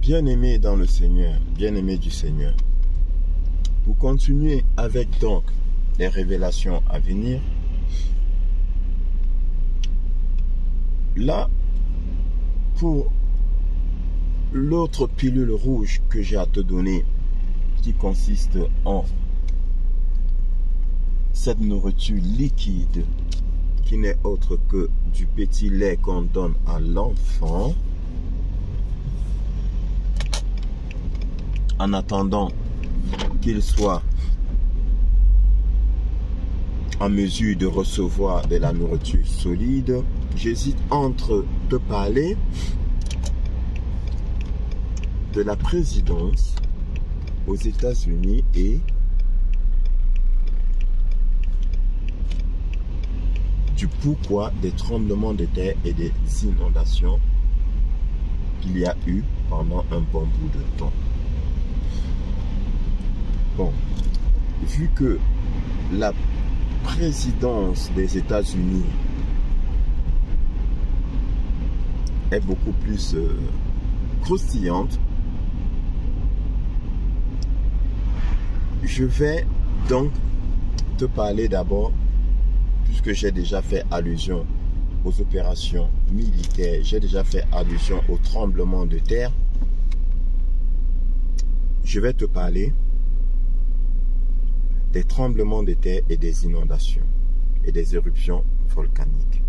Bien-aimés dans le Seigneur, bien-aimés du Seigneur, pour continuer avec donc les révélations à venir, là, pour l'autre pilule rouge que j'ai à te donner, qui consiste en cette nourriture liquide, qui n'est autre que du petit lait qu'on donne à l'enfant, en attendant qu'il soit en mesure de recevoir de la nourriture solide, j'hésite entre te parler de la présidence aux États-Unis et du pourquoi des tremblements de terre et des inondations qu'il y a eu pendant un bon bout de temps. Bon, vu que la présidence des États-Unis est beaucoup plus croustillante, je vais donc te parler d'abord, puisque j'ai déjà fait allusion aux opérations militaires, j'ai déjà fait allusion au tremblement de terre, je vais te parler des tremblements de terre et des inondations et des éruptions volcaniques.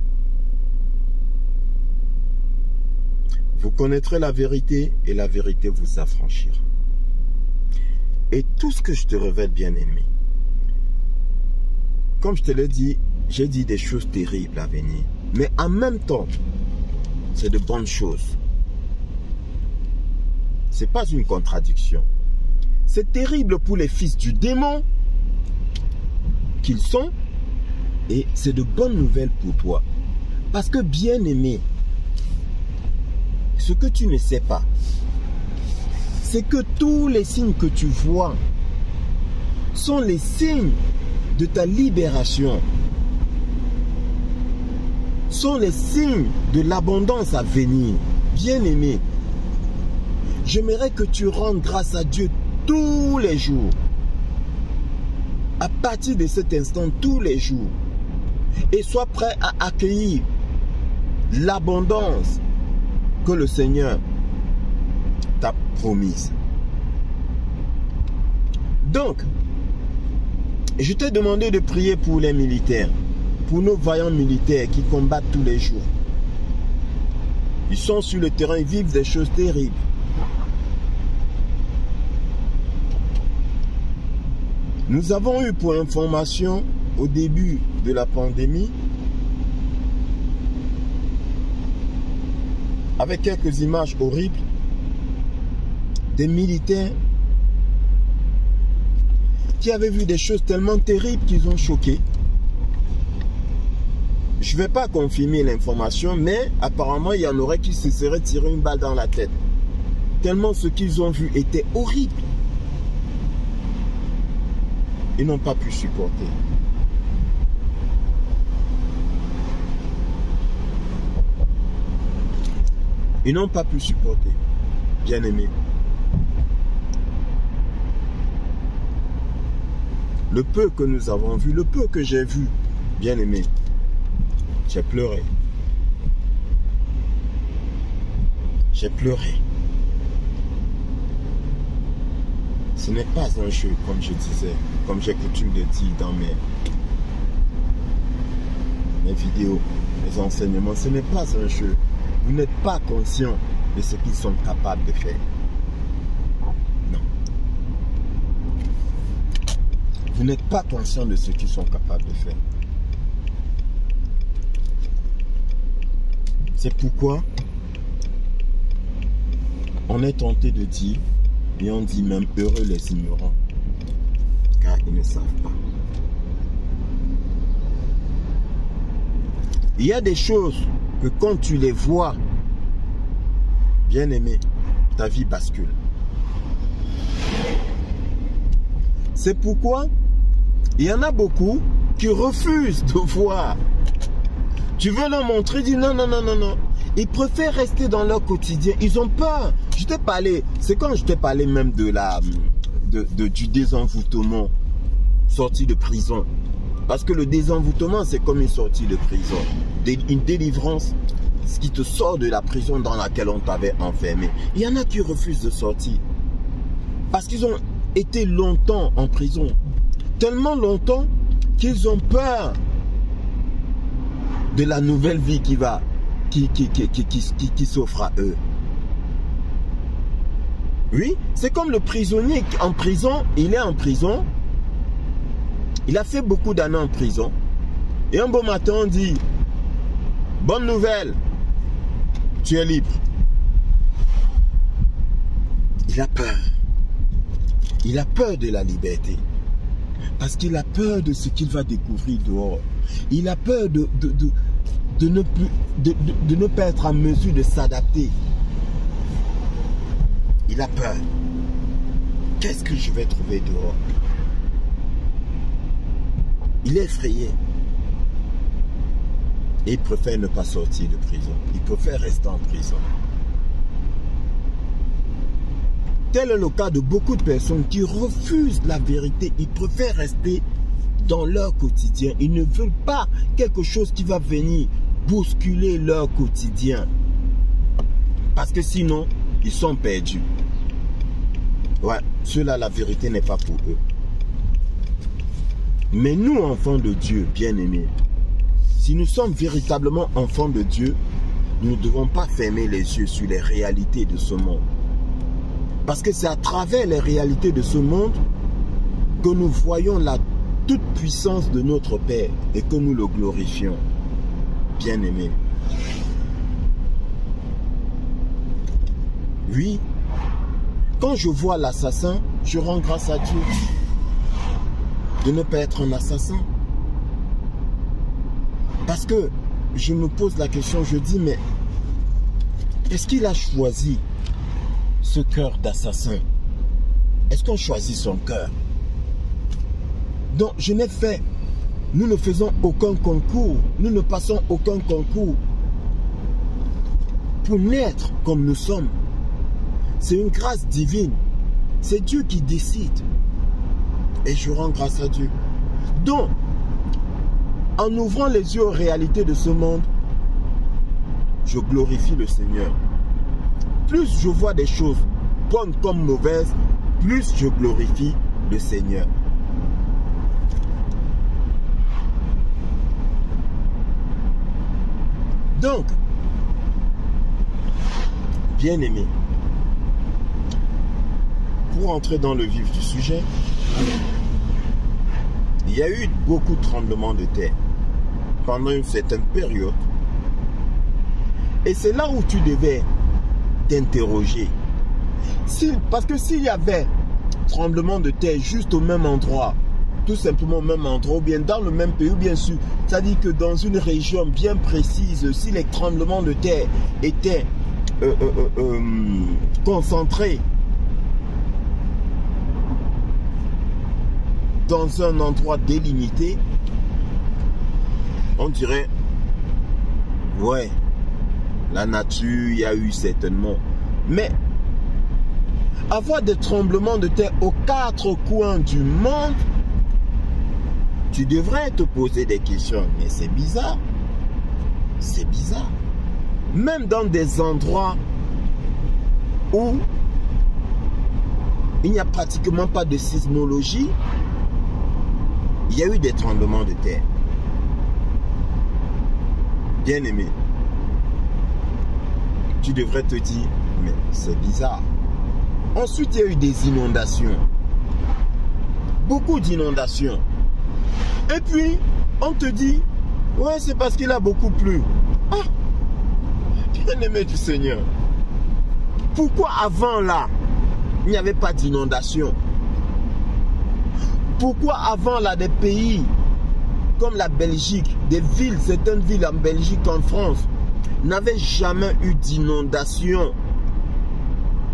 Vous connaîtrez la vérité et la vérité vous affranchira. Et tout ce que je te révèle, bien-aimé, comme je te l'ai dit, j'ai dit des choses terribles à venir. Mais en même temps, c'est de bonnes choses. Ce n'est pas une contradiction. C'est terrible pour les fils du démon qu'ils sont, et c'est de bonnes nouvelles pour toi. Parce que, bien-aimé, ce que tu ne sais pas, c'est que tous les signes que tu vois sont les signes de ta libération, sont les signes de l'abondance à venir. Bien-aimé, j'aimerais que tu rendes grâce à Dieu tous les jours. À partir de cet instant, tous les jours. Et sois prêt à accueillir l'abondance que le Seigneur t'a promise. Donc, je t'ai demandé de prier pour les militaires, pour nos vaillants militaires qui combattent tous les jours. Ils sont sur le terrain, ils vivent des choses terribles. Nous avons eu pour information au début de la pandémie, avec quelques images horribles, des militaires qui avaient vu des choses tellement terribles qu'ils ont choqué. Je ne vais pas confirmer l'information, mais apparemment il y en aurait qui se seraient tiré une balle dans la tête. Tellement ce qu'ils ont vu était horrible. Ils n'ont pas pu supporter. Ils n'ont pas pu supporter, bien-aimés. Le peu que nous avons vu, le peu que j'ai vu, bien-aimés, j'ai pleuré. J'ai pleuré. Ce n'est pas un jeu, comme je disais, comme j'ai coutume de dire dans mes vidéos, mes enseignements. Ce n'est pas un jeu. Vous n'êtes pas conscient de ce qu'ils sont capables de faire. Non. Vous n'êtes pas conscient de ce qu'ils sont capables de faire. C'est pourquoi on est tenté de dire, et on dit même heureux les ignorants, car ils ne savent pas. Il y a des choses que quand tu les vois, bien aimé, ta vie bascule. C'est pourquoi il y en a beaucoup qui refusent de voir. Tu veux leur montrer, dis non, non, non, non, non. Ils préfèrent rester dans leur quotidien. Ils ont peur. Je t'ai parlé, c'est quand je t'ai parlé même de du désenvoûtement, sortie de prison. Parce que le désenvoûtement, c'est comme une sortie de prison. Une délivrance, ce qui te sort de la prison dans laquelle on t'avait enfermé. Il y en a qui refusent de sortir. Parce qu'ils ont été longtemps en prison. Tellement longtemps qu'ils ont peur de la nouvelle vie qui s'offre à eux. Oui, c'est comme le prisonnier en prison, il est en prison, il a fait beaucoup d'années en prison, et un beau matin on dit, bonne nouvelle, tu es libre. Il a peur. Il a peur de la liberté. Parce qu'il a peur de ce qu'il va découvrir dehors. Il a peur de ne pas être en mesure de s'adapter. Il a peur. Qu'est-ce que je vais trouver dehors? Il est effrayé. Et il préfère ne pas sortir de prison. Il préfère rester en prison. Tel est le cas de beaucoup de personnes qui refusent la vérité. Ils préfèrent rester dans leur quotidien. Ils ne veulent pas quelque chose qui va venir bousculer leur quotidien. Parce que sinon, ils sont perdus. Ouais, ceux-là, la vérité n'est pas pour eux. Mais nous, enfants de Dieu, bien-aimés, si nous sommes véritablement enfants de Dieu, nous ne devons pas fermer les yeux sur les réalités de ce monde. Parce que c'est à travers les réalités de ce monde que nous voyons la toute puissance de notre Père et que nous le glorifions. Bien-aimés. Oui, quand je vois l'assassin, je rends grâce à Dieu de ne pas être un assassin. Parce que je me pose la question, je dis, mais est-ce qu'il a choisi ce cœur d'assassin? Est-ce qu'on choisit son cœur? Donc, je n'ai fait, nous ne faisons aucun concours, nous ne passons aucun concours pour naître comme nous sommes. C'est une grâce divine. C'est Dieu qui décide. Et je rends grâce à Dieu. Donc, en ouvrant les yeux aux réalités de ce monde, je glorifie le Seigneur. Plus je vois des choses bonnes comme mauvaises, plus je glorifie le Seigneur. Donc, bien-aimés, pour entrer dans le vif du sujet, il y a eu beaucoup de tremblements de terre pendant une certaine période. Et c'est là où tu devais t'interroger. Parce que s'il y avait tremblement de terre juste au même endroit, tout simplement au même endroit, ou bien dans le même pays, ou bien sûr, c'est-à-dire que dans une région bien précise, si les tremblements de terre étaient concentrés dans un endroit délimité, on dirait, ouais, la nature, il y a eu certainement. Mais avoir des tremblements de terre aux quatre coins du monde, tu devrais te poser des questions. Mais c'est bizarre. C'est bizarre. Même dans des endroits où il n'y a pratiquement pas de sismologie, il y a eu des tremblements de terre. Bien-aimé, tu devrais te dire, mais c'est bizarre. Ensuite, il y a eu des inondations. Beaucoup d'inondations. Et puis, on te dit, ouais, c'est parce qu'il a beaucoup plu. Ah, bien-aimé du Seigneur. Pourquoi avant là, il n'y avait pas d'inondation? Pourquoi avant là, des pays comme la Belgique, des villes, certaines villes en Belgique, en France, n'avaient jamais eu d'inondation?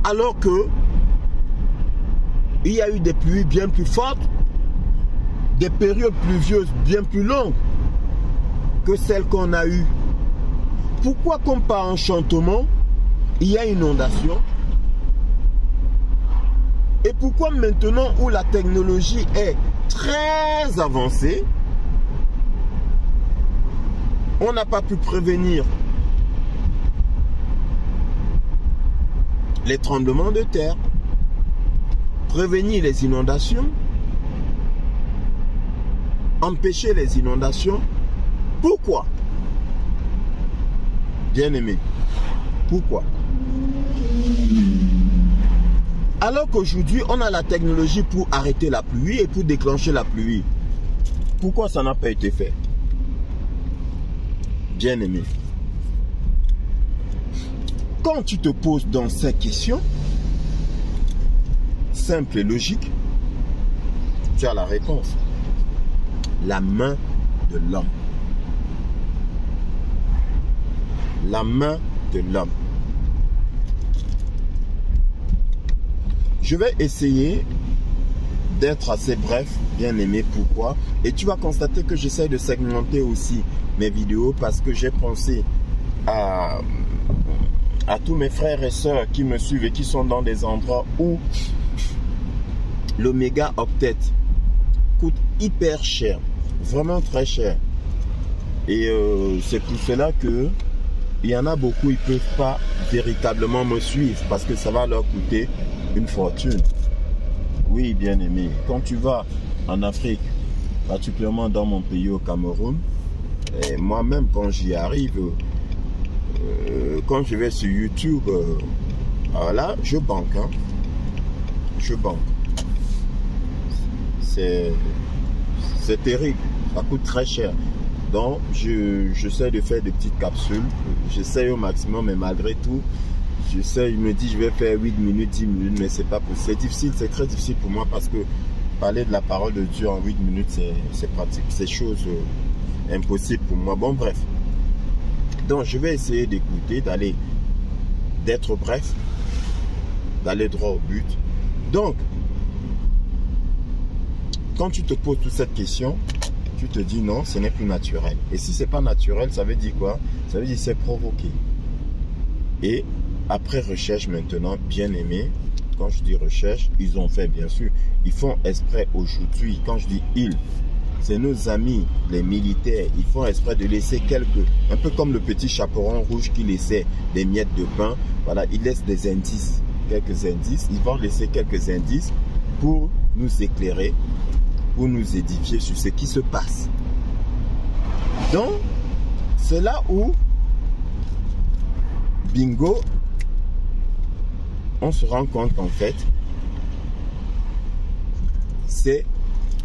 Alors que il y a eu des pluies bien plus fortes, des périodes pluvieuses bien plus longues que celles qu'on a eues. Pourquoi comme par enchantement, il y a inondation? Et pourquoi maintenant où la technologie est très avancée, on n'a pas pu prévenir les tremblements de terre, prévenir les inondations, empêcher les inondations? Pourquoi? Bien-aimé, pourquoi? Alors qu'aujourd'hui, on a la technologie pour arrêter la pluie et pour déclencher la pluie. Pourquoi ça n'a pas été fait? Bien-aimé, quand tu te poses dans ces questions, simples et logiques, tu as la réponse. La main de l'homme. La main de l'homme. Je vais essayer d'être assez bref, bien aimé. Pourquoi? Et tu vas constater que j'essaie de segmenter aussi mes vidéos parce que j'ai pensé à tous mes frères et sœurs qui me suivent et qui sont dans des endroits où le méga octet coûte hyper cher, vraiment très cher. Et c'est pour cela que il y en a beaucoup, ils ne peuvent pas véritablement me suivre parce que ça va leur coûter une fortune. Oui, bien aimé, quand tu vas en Afrique, particulièrement dans mon pays au Cameroun, moi-même quand j'y arrive, quand je vais sur YouTube, voilà, je banque, hein. Je banque. C'est terrible, ça coûte très cher. Donc, j'essaie de faire des petites capsules. J'essaie au maximum, mais malgré tout, j'essaie, je me dis, je vais faire 8 minutes, 10 minutes, mais c'est pas possible. C'est difficile, c'est très difficile pour moi parce que parler de la parole de Dieu en 8 minutes, c'est pratique. C'est chose impossible pour moi. Bon, bref. Donc, je vais essayer d'écouter, d'être bref, d'aller droit au but. Donc, quand tu te poses toute cette question, tu te dis non, ce n'est plus naturel. Et si ce n'est pas naturel, ça veut dire quoi? Ça veut dire c'est provoqué. Et après recherche maintenant, bien aimé, quand je dis recherche, ils ont fait bien sûr, ils font exprès aujourd'hui, quand je dis ils, c'est nos amis, les militaires, ils font exprès de laisser un peu comme le petit chaperon rouge qui laissait des miettes de pain, voilà, ils laissent des indices, quelques indices, ils vont laisser quelques indices pour nous éclairer, pour nous édifier sur ce qui se passe. Donc, c'est là où, bingo, on se rend compte qu'en fait, c'est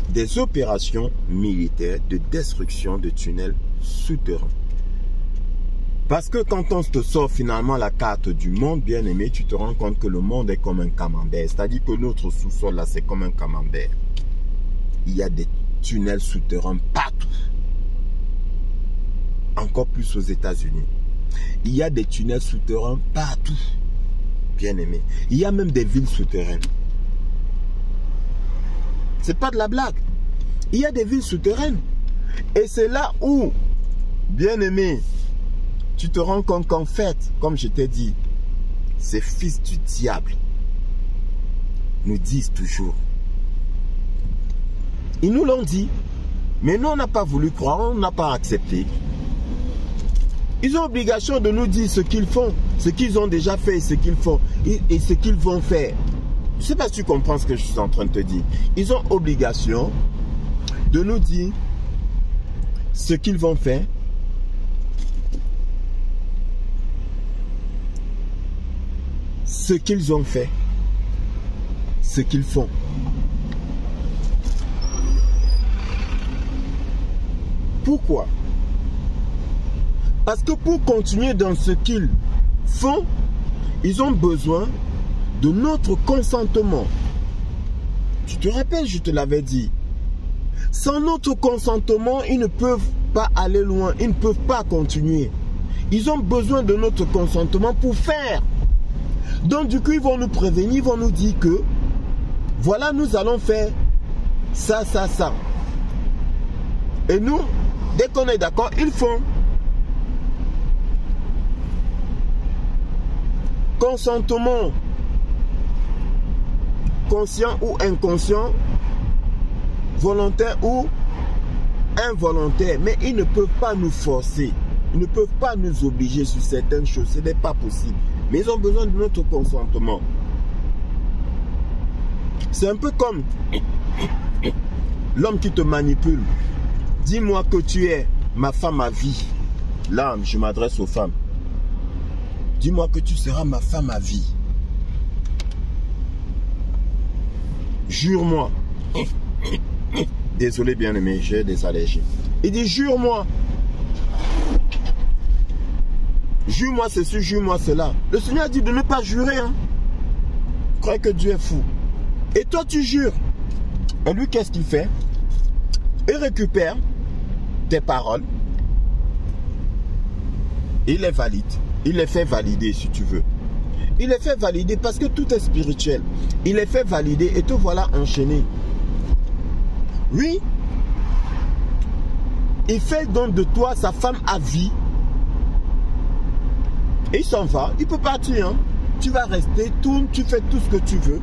des opérations militaires de destruction de tunnels souterrains. Parce que quand on te sort finalement la carte du monde, bien aimé, tu te rends compte que le monde est comme un camembert. C'est-à-dire que notre sous-sol là, c'est comme un camembert. Il y a des tunnels souterrains partout. Encore plus aux États-Unis. Il y a des tunnels souterrains partout. Bien aimé. Il y a même des villes souterraines. C'est pas de la blague. Il y a des villes souterraines. Et c'est là où, bien aimé, tu te rends compte qu'en fait, comme je t'ai dit, ces fils du diable nous disent toujours. Ils nous l'ont dit, mais nous on n'a pas voulu croire, on n'a pas accepté. Ils ont obligation de nous dire ce qu'ils font, ce qu'ils ont déjà fait et ce qu'ils font et ce qu'ils vont faire. Je ne sais pas si tu comprends ce que je suis en train de te dire. Ils ont obligation de nous dire ce qu'ils vont faire, ce qu'ils ont fait, ce qu'ils font. Pourquoi? Parce que pour continuer dans ce qu'ils font, ils ont besoin de notre consentement. Tu te rappelles, je te l'avais dit. Sans notre consentement, ils ne peuvent pas aller loin, ils ne peuvent pas continuer. Ils ont besoin de notre consentement pour faire. Donc du coup, ils vont nous prévenir, ils vont nous dire que voilà, nous allons faire ça, ça, ça. Et nous, dès qu'on est d'accord, ils font. consentement, conscient ou inconscient, volontaire ou involontaire. Mais ils ne peuvent pas nous forcer. Ils ne peuvent pas nous obliger sur certaines choses. Ce n'est pas possible. Mais ils ont besoin de notre consentement. C'est un peu comme l'homme qui te manipule. Dis-moi que tu es ma femme à vie. Là, je m'adresse aux femmes. Dis-moi que tu seras ma femme à vie. Jure-moi. Désolé bien-aimé, j'ai des allergies. Il dit jure-moi. Jure-moi ceci, jure-moi cela. Le Seigneur dit de ne pas jurer. Hein. Je crois que Dieu est fou. Et toi tu jures. Et lui qu'est-ce qu'il fait? Il récupère tes paroles. Il les valide. Il les fait valider si tu veux. Il les fait valider parce que tout est spirituel. Il les fait valider et te voilà enchaîné. Oui. Il fait donc de toi sa femme à vie. Et il s'en va. Il peut partir. Hein. Tu vas rester, tourne, tu fais tout ce que tu veux.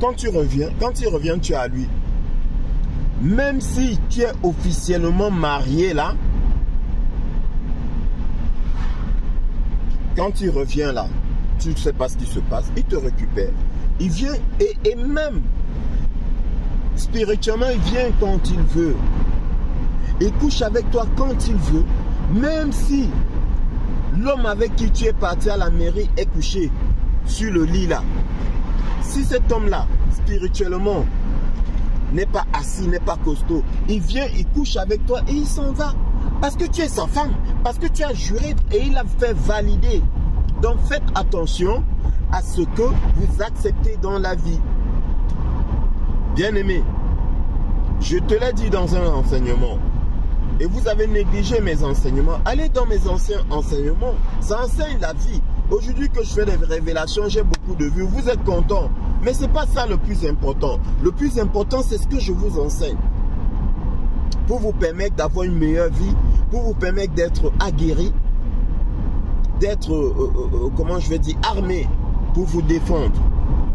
Quand il revient, tu es à lui. Même si tu es officiellement marié là, quand il revient là, tu ne sais pas ce qui se passe, il te récupère. Il vient et même spirituellement, il vient quand il veut. Il couche avec toi quand il veut. Même si l'homme avec qui tu es parti à la mairie est couché sur le lit là. Si cet homme-là, spirituellement, n'est pas assis, n'est pas costaud, il vient, il couche avec toi et il s'en va. Parce que tu es sa femme, parce que tu as juré et il a fait valider. Donc faites attention à ce que vous acceptez dans la vie. Bien-aimé, je te l'ai dit dans un enseignement. Et vous avez négligé mes enseignements. Allez dans mes anciens enseignements. Ça enseigne la vie. Aujourd'hui que je fais des révélations, j'ai beaucoup de vues. Vous êtes contents. Mais ce n'est pas ça le plus important. Le plus important, c'est ce que je vous enseigne. Pour vous permettre d'avoir une meilleure vie. Pour vous permettre d'être aguerri. D'être, comment je vais dire, armé. Pour vous défendre.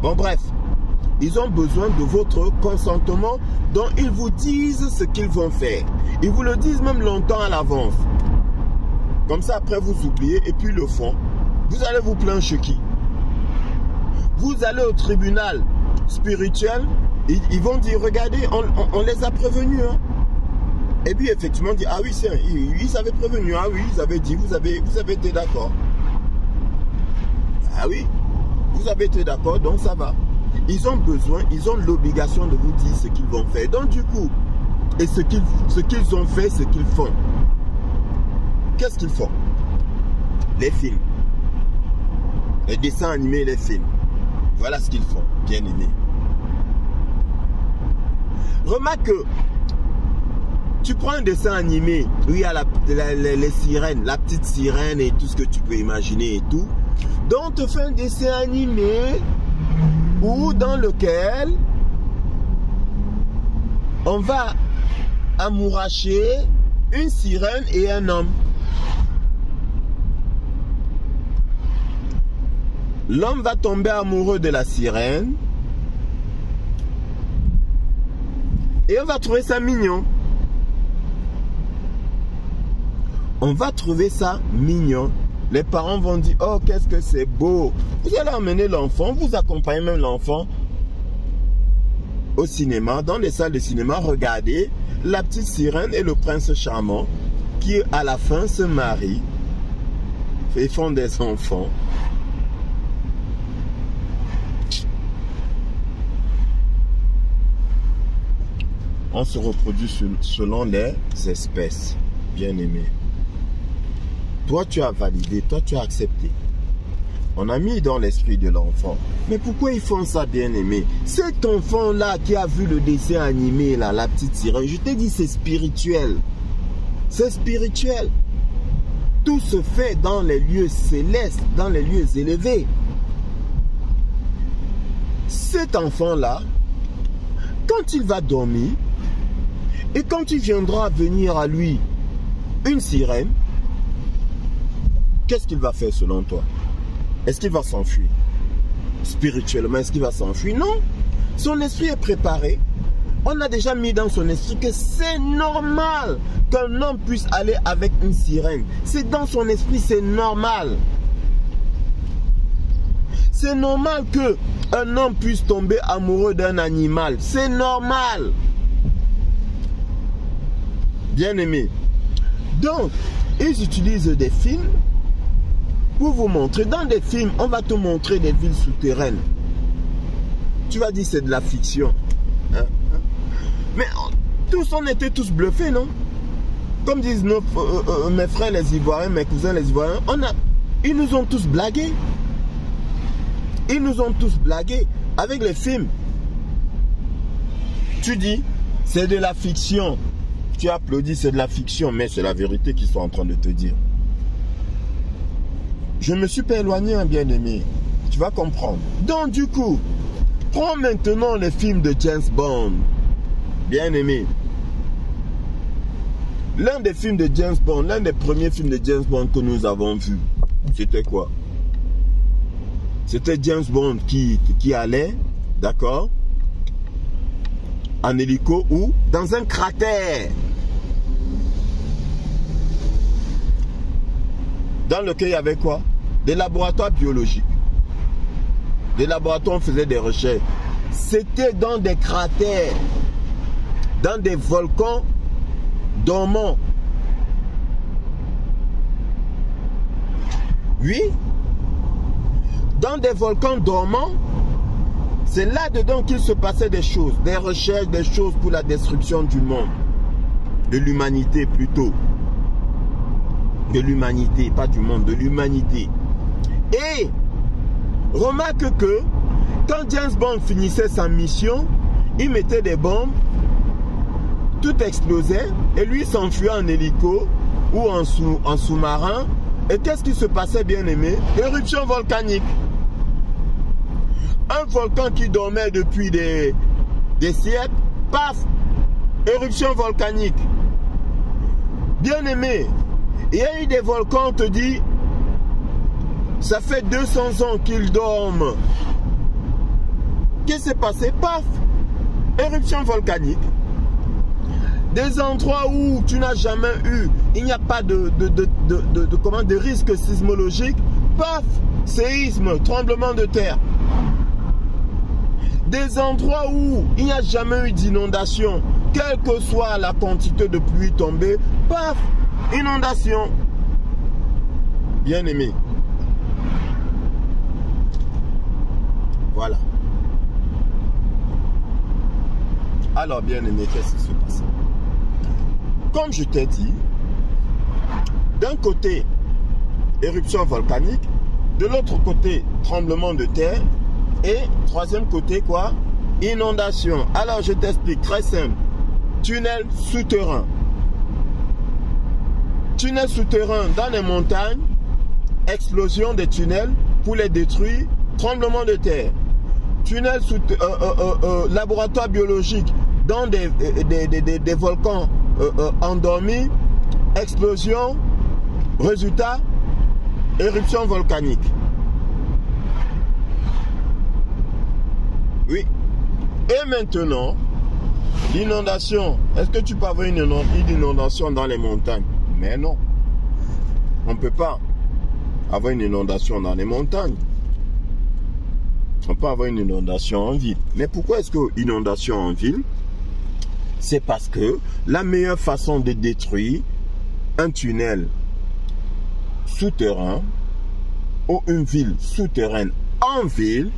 Bon, bref. Ils ont besoin de votre consentement dont ils vous disent ce qu'ils vont faire. Ils vous le disent même longtemps à l'avance. Comme ça, après, vous oubliez et puis le font. Vous allez vous plaindre chez qui? Vous allez au tribunal spirituel. Ils vont dire, regardez, on les a prévenus. Hein. Et puis, effectivement, on dit, ah oui, ils avaient prévenu. Ah oui, ils avaient dit, vous avez été d'accord. Ah oui, vous avez été d'accord, donc ça va. Ils ont besoin, ils ont l'obligation de vous dire ce qu'ils vont faire. Donc du coup, et ce qu'ils ont fait, ce qu'ils font. Qu'est-ce qu'ils font? Les films. Les dessins animés, les films. Voilà ce qu'ils font, bien aimés. Remarque que tu prends un dessin animé où il y a les sirènes, la petite sirène et tout ce que tu peux imaginer et tout. Donc on te fait un dessin animé ou dans lequel on va amouracher une sirène et un homme. L'homme va tomber amoureux de la sirène et on va trouver ça mignon. On va trouver ça mignon. Les parents vont dire, oh, qu'est-ce que c'est beau. Vous allez emmener l'enfant, vous accompagnez même l'enfant au cinéma, dans les salles de cinéma, regardez la petite sirène et le prince charmant qui, à la fin, se marient et font des enfants. On se reproduit selon les espèces, bien aimés. Toi, tu as validé, toi, tu as accepté. On a mis dans l'esprit de l'enfant. Mais pourquoi ils font ça, bien-aimé? Cet enfant-là qui a vu le dessin animé, là, la petite sirène, je t'ai dit, c'est spirituel. C'est spirituel. Tout se fait dans les lieux célestes, dans les lieux élevés. Cet enfant-là, quand il va dormir, et quand il viendra venir à lui une sirène, qu'est-ce qu'il va faire selon toi? est-ce qu'il va s'enfuir? Spirituellement, est-ce qu'il va s'enfuir? Non. Son esprit est préparé. On a déjà mis dans son esprit que c'est normal qu'un homme puisse aller avec une sirène. C'est dans son esprit, c'est normal. C'est normal qu'un homme puisse tomber amoureux d'un animal. C'est normal. Bien aimé. Donc, ils utilisent des films pour vous montrer. Dans des films, on va te montrer des villes souterraines. Tu vas dire c'est de la fiction. Hein? Mais on était tous bluffés, non? Comme disent mes frères les Ivoiriens, mes cousins les Ivoiriens, ils nous ont tous blagués. Ils nous ont tous blagués avec les films. Tu dis, c'est de la fiction. Tu applaudis, c'est de la fiction, mais c'est la vérité qu'ils sont en train de te dire. Je me suis pas éloigné, un bien-aimé. Tu vas comprendre. Donc, du coup, prends maintenant les films de James Bond. Bien-aimé. L'un des films de James Bond, l'un des premiers films de James Bond que nous avons vu, c'était quoi? C'était James Bond qui allait, d'accord, en hélico ou dans un cratère dans lequel il y avait quoi? Des laboratoires biologiques. Des laboratoires, on faisait des recherches. C'était dans des cratères, dans des volcans dormants. Oui, dans des volcans dormants, c'est là-dedans qu'il se passait des choses, des recherches, des choses pour la destruction du monde, de l'humanité plutôt. De l'humanité, pas du monde, de l'humanité. Et remarque que quand James Bond finissait sa mission, il mettait des bombes, tout explosait et lui s'enfuit en hélico ou en sous-marin. Et qu'est-ce qui se passait, bien aimé? Éruption volcanique. Un volcan qui dormait depuis des siècles, paf, éruption volcanique. Bien aimé, il y a eu des volcans, on te dit, ça fait 200 ans qu'ils dorment. Qu'est-ce qui s'est passé? Paf, éruption volcanique. Des endroits où tu n'as jamais eu, il n'y a pas de risque sismologique, paf, séisme, tremblement de terre. Des endroits où il n'y a jamais eu d'inondation, quelle que soit la quantité de pluie tombée, paf, inondation. Bien aimé. Voilà. Alors, bien aimé, qu'est-ce qui se passe? Comme je t'ai dit, d'un côté, éruption volcanique, de l'autre côté, tremblement de terre, et troisième côté, quoi? Inondation. Alors, je t'explique, très simple. Tunnel souterrain. Tunnel souterrain dans les montagnes, explosion des tunnels pour les détruire, tremblement de terre. Tunnel laboratoire biologique dans des volcans endormis, explosion, résultat, éruption volcanique. Oui. Et maintenant, l'inondation. Est-ce que tu peux avoir une inondation dans les montagnes? Mais non. On ne peut pas avoir une inondation dans les montagnes. On peut avoir une inondation en ville. Mais pourquoi est-ce que inondation en ville? C'est parce que la meilleure façon de détruire un tunnel souterrain ou une ville souterraine en ville,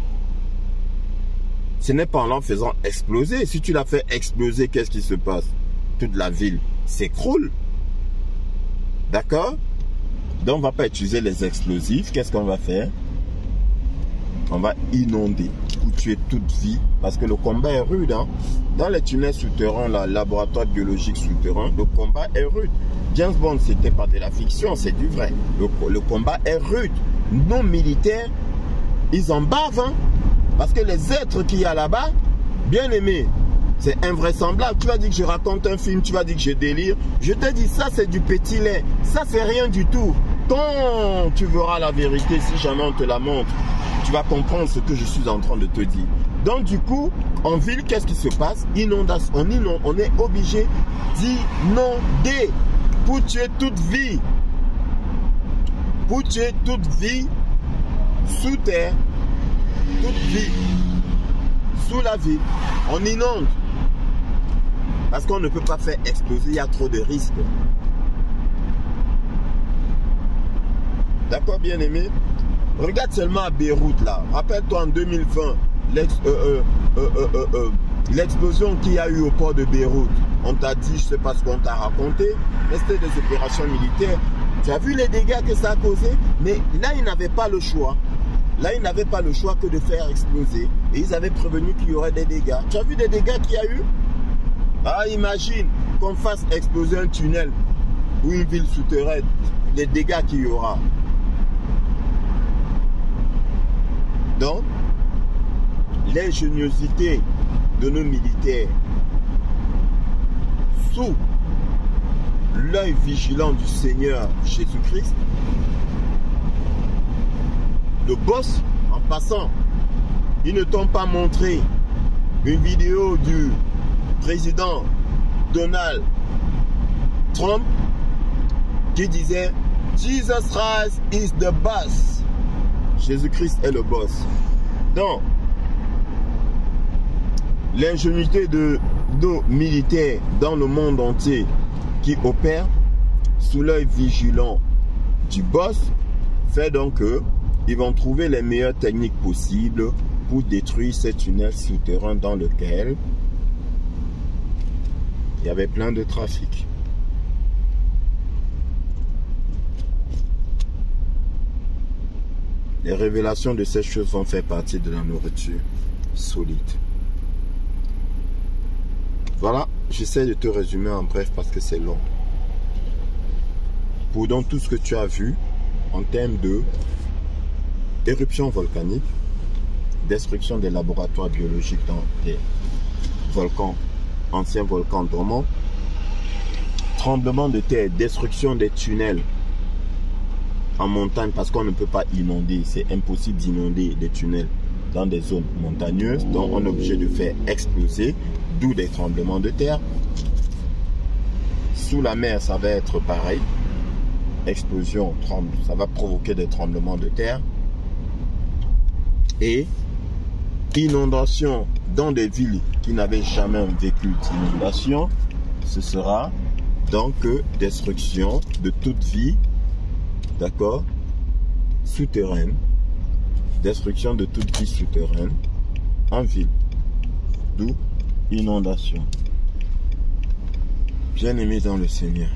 ce n'est pas en la faisant exploser. Si tu la fais exploser, qu'est-ce qui se passe? Toute la ville s'écroule. D'accord? Donc on ne va pas utiliser les explosifs. Qu'est-ce qu'on va faire? On va inonder pour tuer toute vie. Parce que le combat est rude. Hein? Dans les tunnels souterrains, le laboratoire biologique souterrain, le combat est rude. James Bond, c'était pas de la fiction, c'est du vrai. Le combat est rude. Nos militaires, ils en bavent. Hein? Parce que les êtres qu'il y a là-bas, bien aimés, c'est invraisemblable. Tu vas dire que je raconte un film, tu vas dire que je délire. Je te dis, ça c'est du petit lait. Ça c'est rien du tout. quand tu verras la vérité, si jamais on te la montre, tu vas comprendre ce que je suis en train de te dire. Donc du coup, en ville, qu'est-ce qui se passe? Inondation. On est obligé d'inonder pour tuer toute vie. Pour tuer toute vie sous terre, toute vie sous la ville. On inonde. Parce qu'on ne peut pas faire exploser, il y a trop de risques. D'accord, bien-aimé? Regarde seulement à Beyrouth, là. Rappelle-toi en 2020, l'explosion qu'il y a eu au port de Beyrouth. On t'a dit, je ne sais pas ce qu'on t'a raconté, mais c'était des opérations militaires. Tu as vu les dégâts que ça a causé? Mais là, ils n'avaient pas le choix. Là, ils n'avaient pas le choix que de faire exploser. Et ils avaient prévenu qu'il y aurait des dégâts. Tu as vu des dégâts qu'il y a eu? Ah, imagine qu'on fasse exploser un tunnel ou une ville souterraine. Les dégâts qu'il y aura. Donc, l'ingéniosité de nos militaires sous l'œil vigilant du Seigneur Jésus-Christ, le boss, en passant, ils ne t'ont pas montré une vidéo du président Donald Trump qui disait « Jesus Christ is the boss ». Jésus-Christ est le boss. Donc, l'ingénuité de nos militaires dans le monde entier qui opèrent sous l'œil vigilant du boss fait donc qu'ils vont trouver les meilleures techniques possibles pour détruire ces tunnels souterrains dans lesquels il y avait plein de trafic. Les révélations de ces choses vont faire partie de la nourriture solide. Voilà, j'essaie de te résumer en bref parce que c'est long. Pour donc tout ce que tu as vu en termes de éruption volcanique, destruction des laboratoires biologiques dans les volcans, anciens volcans dormants, tremblement de terre, destruction des tunnels en montagne parce qu'on ne peut pas inonder, c'est impossible d'inonder des tunnels dans des zones montagneuses, donc on est obligé de faire exploser, d'où des tremblements de terre. Sous la mer, ça va être pareil, explosion, ça va provoquer des tremblements de terre et inondation dans des villes qui n'avaient jamais vécu d'inondation, ce sera donc destruction de toute vie. D'accord, souterraine, destruction de toute vie souterraine en ville, d'où inondation. Bien-aimés dans le Seigneur,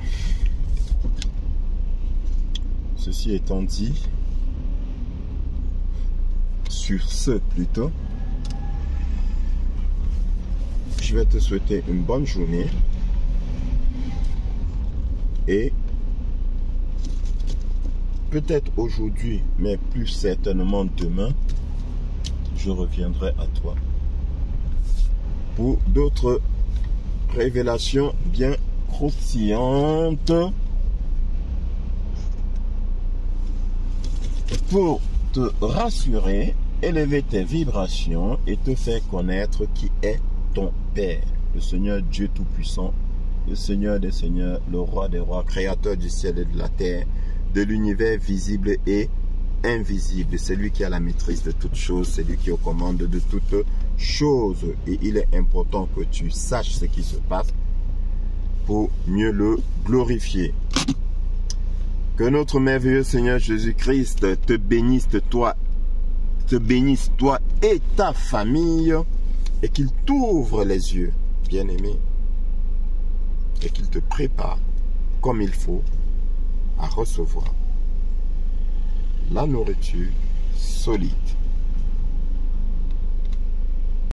ceci étant dit, sur ce plutôt, je vais te souhaiter une bonne journée et peut-être aujourd'hui, mais plus certainement demain, je reviendrai à toi pour d'autres révélations bien croustillantes pour te rassurer, élever tes vibrations et te faire connaître qui est ton Père, le Seigneur Dieu Tout-Puissant, le Seigneur des Seigneurs, le Roi des Rois, Créateur du ciel et de la terre, de l'univers visible et invisible. C'est lui qui a la maîtrise de toutes choses, c'est lui qui est aux commandes de toutes choses. Et il est important que tu saches ce qui se passe pour mieux le glorifier. Que notre merveilleux Seigneur Jésus-Christ te bénisse, toi et ta famille, et qu'il t'ouvre les yeux, bien-aimé, et qu'il te prépare comme il faut à recevoir la nourriture solide.